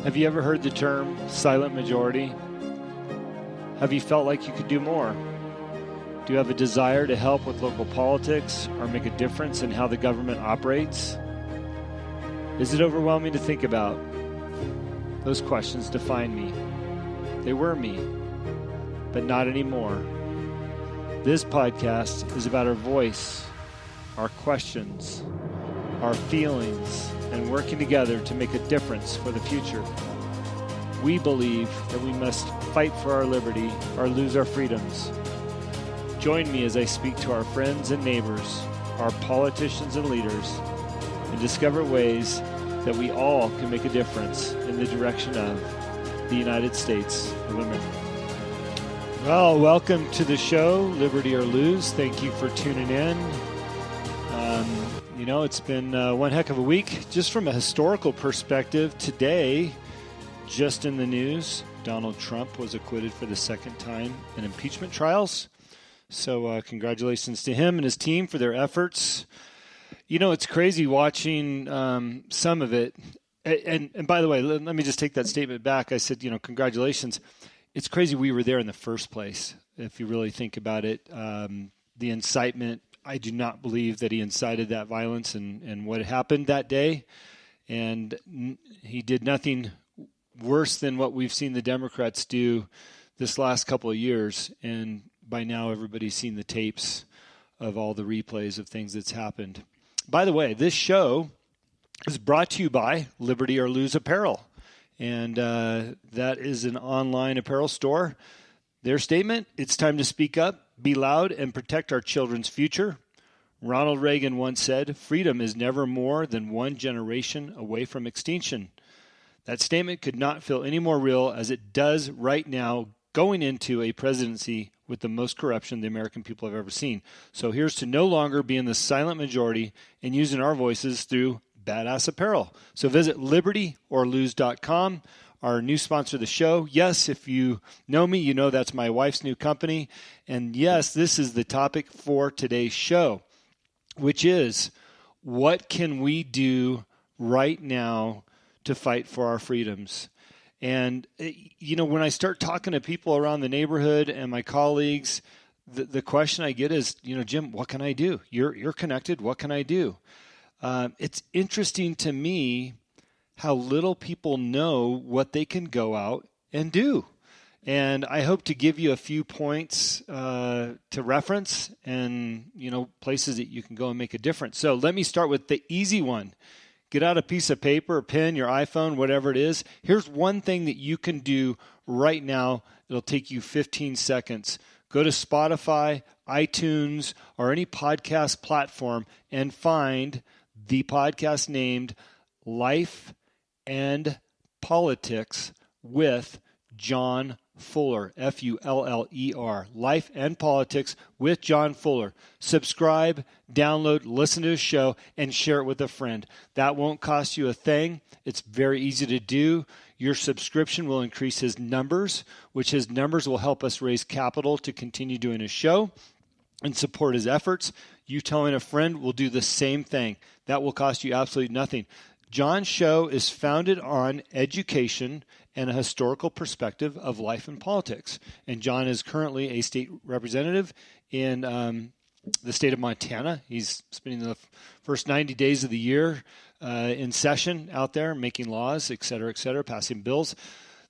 Have you ever heard the term silent majority? Have you felt like you could do more? Do you have a desire to help with local politics or make a difference in how the government operates? Is it overwhelming to think about? Those questions define me. They were me, but not anymore. This podcast is about our voice, our questions, our feelings, and working together to make a difference for the future. We believe that we must fight for our liberty or lose our freedoms. Join me as I speak to our friends and neighbors, our politicians and leaders, and discover ways that we all can make a difference in the direction of the United States of America. Well, welcome to the show, Liberty or Lose. Thank you for tuning in. It's been one heck of a week. Just from a historical perspective, today, just in the news, Donald Trump was acquitted for the second time in impeachment trials. So congratulations to him and his team for their efforts. It's crazy watching some of it. And by the way, let me just take that statement back. I said, congratulations. It's crazy we were there in the first place, if you really think about it. The incitement, I do not believe that he incited that violence and what happened that day. And he did nothing worse than what we've seen the Democrats do this last couple of years. And by now, everybody's seen the tapes of all the replays of things that's happened. By the way, this show is brought to you by Liberty or Lose Apparel. And that is an online apparel store. Their statement, it's time to speak up, be loud, and protect our children's future. Ronald Reagan once said, freedom is never more than one generation away from extinction. That statement could not feel any more real as it does right now, going into a presidency with the most corruption the American people have ever seen. So here's to no longer being the silent majority and using our voices through badass apparel. So visit libertyorlose.com, our new sponsor of the show. Yes, if you know me, you know that's my wife's new company. And yes, this is the topic for today's show, which is what can we do right now to fight for our freedoms? And, when I start talking to people around the neighborhood and my colleagues, the question I get is, Jim, what can I do? You're connected. What can I do? It's interesting to me how little people know what they can go out and do. And I hope to give you a few points to reference and, places that you can go and make a difference. So let me start with the easy one. Get out a piece of paper, a pen, your iPhone, whatever it is. Here's one thing that you can do right now. It'll take you 15 seconds. Go to Spotify, iTunes, or any podcast platform and find the podcast named Life and Politics with John Fuller, Fuller, Life and Politics with John Fuller. Subscribe, download, listen to his show, and share it with a friend. That won't cost you a thing. It's very easy to do. Your subscription will increase his numbers, which his numbers will help us raise capital to continue doing his show and support his efforts. You telling a friend will do the same thing. That will cost you absolutely nothing. John's show is founded on education and a historical perspective of life and politics. And John is currently a state representative in the state of Montana. He's spending the first 90 days of the year in session out there, making laws, et cetera, passing bills.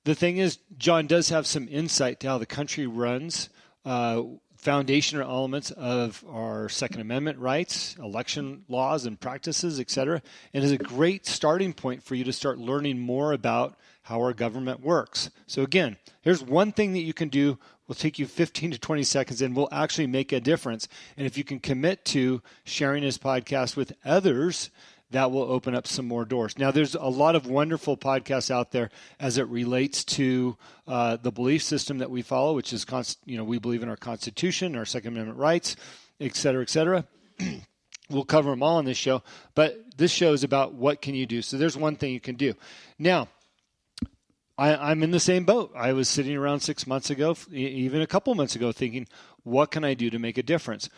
The thing is, John does have some insight to how the country runs, foundational elements of our Second Amendment rights, election laws and practices, et cetera, and is a great starting point for you to start learning more about how our government works. So again, here's one thing that you can do. Will take you 15 to 20 seconds and will actually make a difference. And if you can commit to sharing this podcast with others, that will open up some more doors. Now, there's a lot of wonderful podcasts out there as it relates to the belief system that we follow, which is, we believe in our Constitution, our Second Amendment rights, et cetera, et cetera. We'll cover them all on this show, but this show is about what can you do. So there's one thing you can do. Now, I'm in the same boat. I was sitting around 6 months ago, even a couple months ago, thinking, what can I do to make a difference?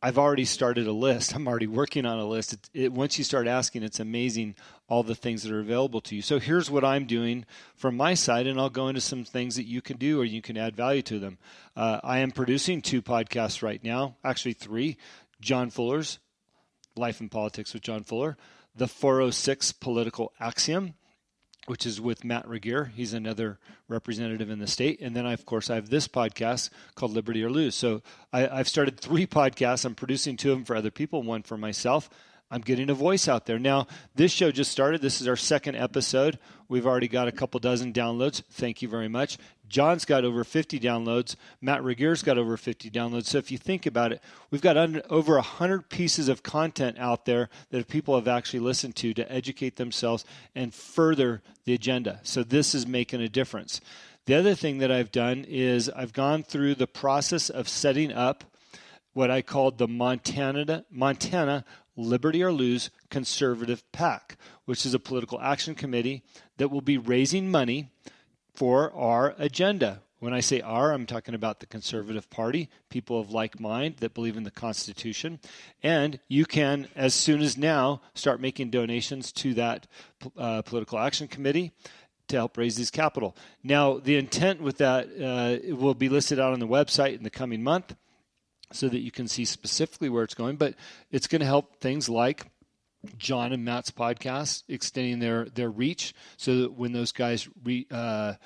I've already started a list. I'm already working on a list. Once you start asking, it's amazing all the things that are available to you. So here's what I'm doing from my side, and I'll go into some things that you can do or you can add value to them. I am producing 2 podcasts right now, actually 3. John Fuller's Life and Politics with John Fuller, the 406 Political Axiom, which is with Matt Regier. He's another representative in the state. And then, of course, I have this podcast called Liberty or Lose. So I've started 3 podcasts. I'm producing 2 of them for other people, 1 for myself. I'm getting a voice out there. Now, this show just started. This is our 2nd episode. We've already got a couple dozen downloads. Thank you very much. John's got over 50 downloads. Matt Regier's got over 50 downloads. So if you think about it, we've got over 100 pieces of content out there that people have actually listened to educate themselves and further the agenda. So this is making a difference. The other thing that I've done is I've gone through the process of setting up what I called the Montana Liberty or Lose Conservative PAC, which is a political action committee that will be raising money for our agenda. When I say our, I'm talking about the Conservative Party, people of like mind that believe in the Constitution. And you can, as soon as now, start making donations to that political action committee to help raise this capital. Now, the intent with that it will be listed out on the website in the coming month, so that you can see specifically where it's going. But it's going to help things like John and Matt's podcast, extending their reach so that when those guys reapply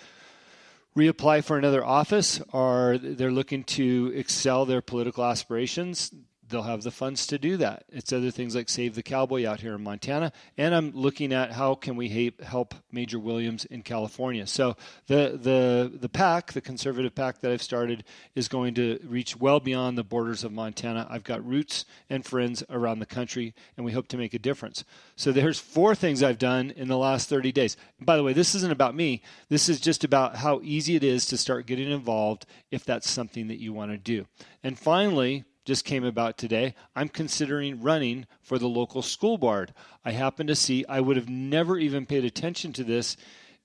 for another office or they're looking to excel their political aspirations, they'll have the funds to do that. It's other things like Save the Cowboy out here in Montana. And I'm looking at how can we help Major Williams in California. So the PAC, the conservative PAC that I've started, is going to reach well beyond the borders of Montana. I've got roots and friends around the country, and we hope to make a difference. So there's 4 things I've done in the last 30 days. And by the way, this isn't about me. This is just about how easy it is to start getting involved if that's something that you want to do. And finally, just came about today, I'm considering running for the local school board. I happen to see, I would have never even paid attention to this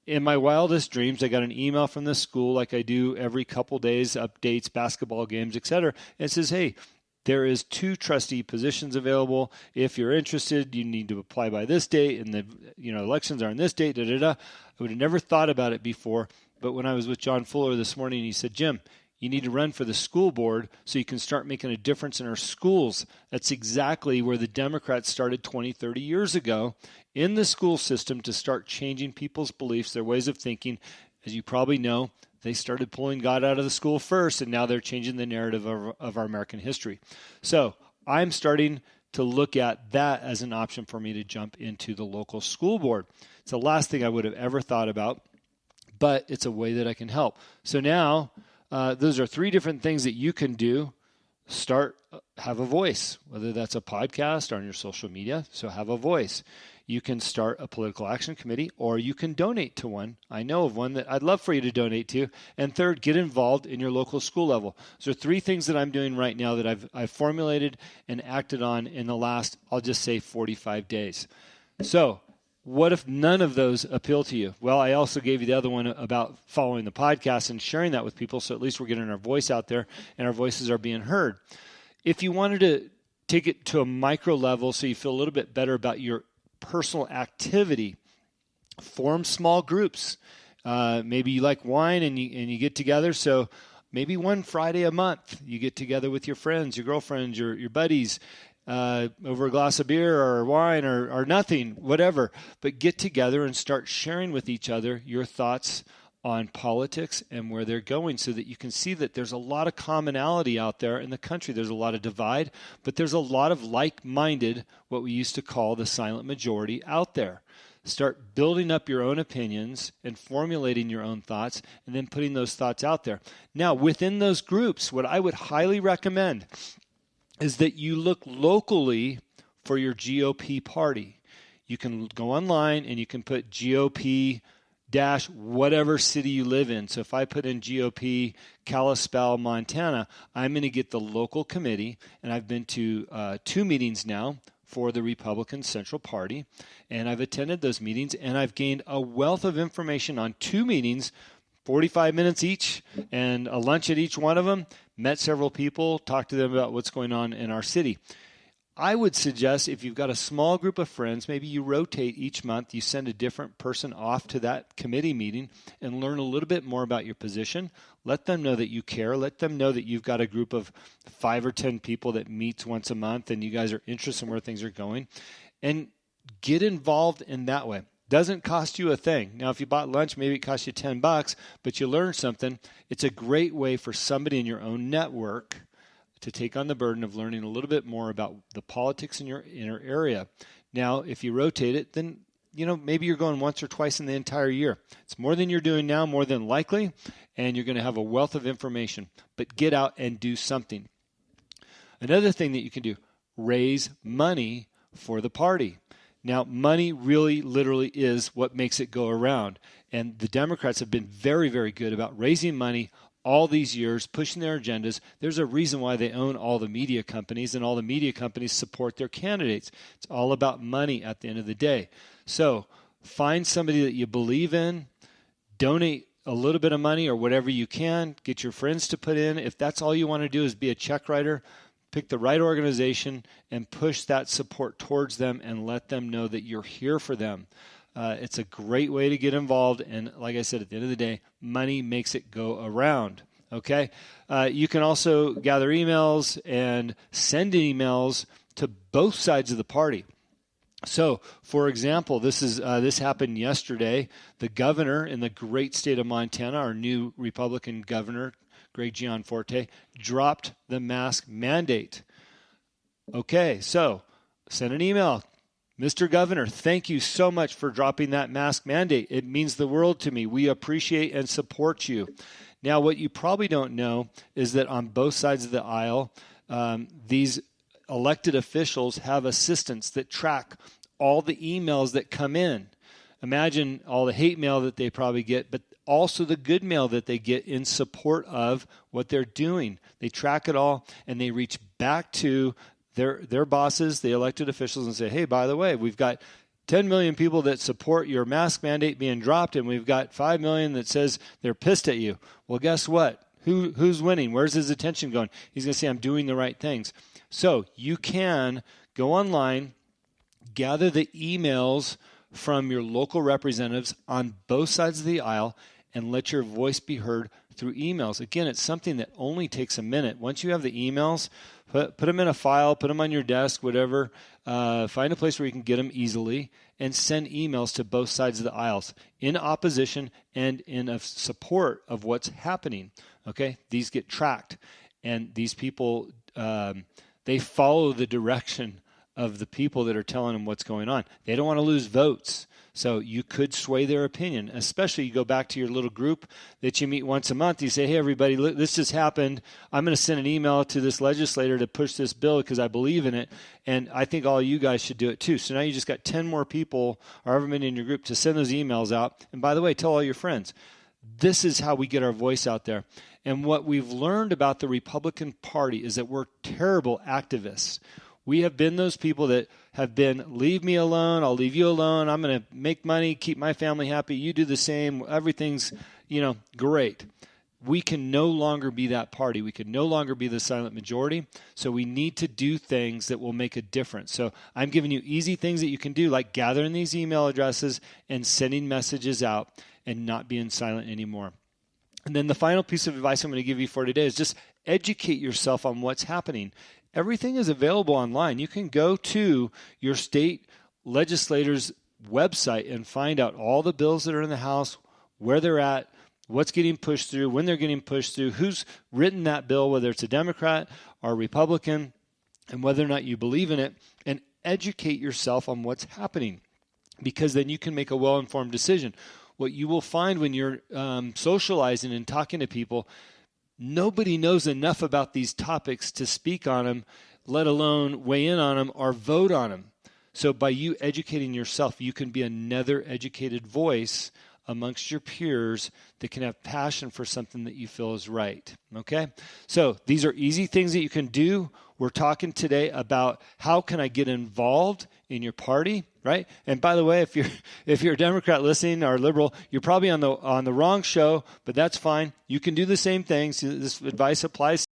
in my wildest dreams. I got an email from the school like I do every couple days, updates, basketball games, etc. And it says, hey, there is 2 trustee positions available. If you're interested, you need to apply by this date, and the elections are on this date, I would have never thought about it before, but when I was with John Fuller this morning, he said, Jim, you need to run for the school board so you can start making a difference in our schools. That's exactly where the Democrats started 20, 30 years ago in the school system to start changing people's beliefs, their ways of thinking. As you probably know, they started pulling God out of the school first, and now they're changing the narrative of our American history. So I'm starting to look at that as an option for me to jump into the local school board. It's the last thing I would have ever thought about, but it's a way that I can help. So now, those are 3 different things that you can do. Have a voice, whether that's a podcast or on your social media. So have a voice. You can start a political action committee, or you can donate to one. I know of one that I'd love for you to donate to. And 3rd, get involved in your local school level. So 3 things that I'm doing right now that I've formulated and acted on in the last, I'll just say 45 days. So what if none of those appeal to you? Well, I also gave you the other one about following the podcast and sharing that with people, so at least we're getting our voice out there and our voices are being heard. If you wanted to take it to a micro level so you feel a little bit better about your personal activity, form small groups. Maybe you like wine and you get together, so maybe one Friday a month you get together with your friends, your girlfriends, your buddies, over a glass of beer or wine or nothing, whatever. But get together and start sharing with each other your thoughts on politics and where they're going so that you can see that there's a lot of commonality out there in the country. There's a lot of divide, but there's a lot of like-minded, what we used to call the silent majority out there. Start building up your own opinions and formulating your own thoughts and then putting those thoughts out there. Now, within those groups, what I would highly recommend is that you look locally for your GOP party. You can go online and you can put GOP dash whatever city you live in. So if I put in GOP Kalispell, Montana, I'm going to get the local committee, and I've been to 2 meetings now for the Republican Central Party, and I've attended those meetings, and I've gained a wealth of information on 2 meetings 45 minutes each and a lunch at each one of them, met several people, talked to them about what's going on in our city. I would suggest if you've got a small group of friends, maybe you rotate each month, you send a different person off to that committee meeting and learn a little bit more about your position. Let them know that you care. Let them know that you've got a group of 5 or 10 people that meets once a month and you guys are interested in where things are going. And get involved in that way. Doesn't cost you a thing. Now, if you bought lunch, maybe it cost you $10, but you learned something. It's a great way for somebody in your own network to take on the burden of learning a little bit more about the politics in your area. Now, if you rotate it, then maybe you're going once or twice in the entire year. It's more than you're doing now, more than likely, and you're going to have a wealth of information. But get out and do something. Another thing that you can do, raise money for the party. Now, money really literally is what makes it go around. And the Democrats have been very, very good about raising money all these years, pushing their agendas. There's a reason why they own all the media companies, and all the media companies support their candidates. It's all about money at the end of the day. So find somebody that you believe in, donate a little bit of money or whatever you can, get your friends to put in. If that's all you want to do is be a check writer, pick the right organization and push that support towards them and let them know that you're here for them. It's a great way to get involved. And like I said, at the end of the day, money makes it go around. Okay. You can also gather emails and send emails to both sides of the party. So, for example, this happened yesterday. The governor in the great state of Montana, our new Republican governor, Greg Gianforte, dropped the mask mandate. Okay, so send an email. Mr. Governor, thank you so much for dropping that mask mandate. It means the world to me. We appreciate and support you. Now, what you probably don't know is that on both sides of the aisle, these elected officials have assistants that track all the emails that come in. Imagine all the hate mail that they probably get, but also the good mail that they get in support of what they're doing. They track it all, and they reach back to their bosses, the elected officials, and say, hey, by the way, we've got 10 million people that support your mask mandate being dropped, and we've got 5 million that says they're pissed at you. Well, guess what? Who's winning? Where's his attention going? He's going to say, I'm doing the right things. So you can go online, gather the emails from your local representatives on both sides of the aisle, and let your voice be heard through emails. Again, it's something that only takes a minute. Once you have the emails, put them in a file, put them on your desk, whatever. Find a place where you can get them easily and send emails to both sides of the aisles in opposition and in support of what's happening. Okay, these get tracked, and these people, they follow the direction of the people that are telling them what's going on. They don't want to lose votes. So you could sway their opinion, especially you go back to your little group that you meet once a month. You say, hey, everybody, this just happened. I'm going to send an email to this legislator to push this bill because I believe in it, and I think all you guys should do it too. So now you just got 10 more people, or however many in your group, to send those emails out. And by the way, tell all your friends. This is how we get our voice out there. And what we've learned about the Republican Party is that we're terrible activists. We have been those people that have been, leave me alone, I'll leave you alone, I'm going to make money, keep my family happy, you do the same, everything's, great. We can no longer be that party. We can no longer be the silent majority. So we need to do things that will make a difference. So I'm giving you easy things that you can do, like gathering these email addresses and sending messages out and not being silent anymore. And then the final piece of advice I'm going to give you for today is just educate yourself on what's happening. Everything is available online. You can go to your state legislator's website and find out all the bills that are in the House, where they're at, what's getting pushed through, when they're getting pushed through, who's written that bill, whether it's a Democrat or a Republican, and whether or not you believe in it, and educate yourself on what's happening, because then you can make a well-informed decision. What you will find when you're socializing and talking to people, nobody knows enough about these topics to speak on them, let alone weigh in on them or vote on them. So by you educating yourself, you can be another educated voice amongst your peers that can have passion for something that you feel is right, okay? So these are easy things that you can do. We're talking today about how can I get involved in your party, right? And by the way, if you're a Democrat listening or liberal, you're probably on the wrong show, but that's fine. You can do the same things. This advice applies